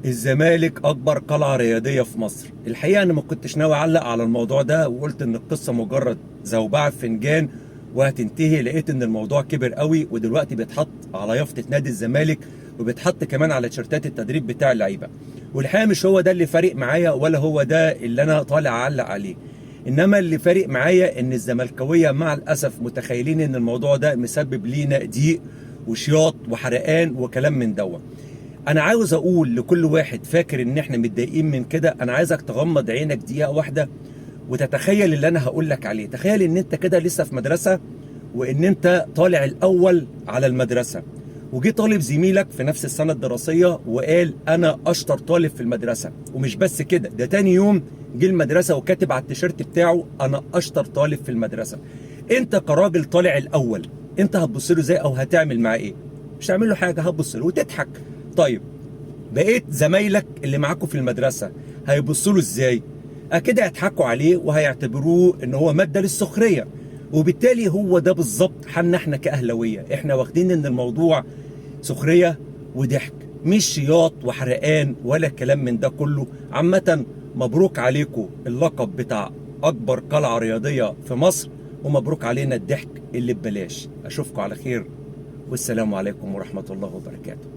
الزمالك اكبر قلعه رياضيه في مصر. الحقيقه انا ما كنتش ناوي اعلق على الموضوع ده، وقلت ان القصه مجرد زوبعه في فنجان وهتنتهي. لقيت ان الموضوع كبر قوي، ودلوقتي بيتحط على يافطه نادي الزمالك، وبيتحط كمان على تيشيرتات التدريب بتاع اللعيبه. والحقيقه مش هو ده اللي فارق معايا، ولا هو ده اللي انا طالع اعلق عليه. انما اللي فارق معايا ان الزملكاويه مع الاسف متخيلين ان الموضوع ده مسبب لينا ضيق وشياط وحرقان وكلام من دوت. انا عاوز اقول لكل واحد فاكر ان احنا متضايقين من كده، انا عايزك تغمض عينك دقيقه واحده وتتخيل اللي انا هقول لك عليه. تخيل ان انت كده لسه في مدرسه، وان انت طالع الاول على المدرسه، وجي طالب زميلك في نفس السنه الدراسيه وقال انا اشطر طالب في المدرسه. ومش بس كده، ده تاني يوم جه المدرسه وكاتب على التيشيرت بتاعه انا اشطر طالب في المدرسه. انت كراجل طالع الاول، انت هتبص له ازاي او هتعمل معاه ايه؟ مش هتعمل له حاجه، هتبص له وتضحك. طيب بقيت زمايلك اللي معاكوا في المدرسه هيبصوا له ازاي؟ اكيد هيضحكوا عليه وهيعتبروه ان هو ماده للسخريه. وبالتالي هو ده بالظبط حالنا احنا كاهلاويه، احنا واخدين ان الموضوع سخريه وضحك، مش شياط وحرقان ولا كلام من ده كله. عامه مبروك عليكم اللقب بتاع اكبر قلعه رياضيه في مصر، ومبروك علينا الضحك اللي ببلاش. اشوفكم على خير، والسلام عليكم ورحمه الله وبركاته.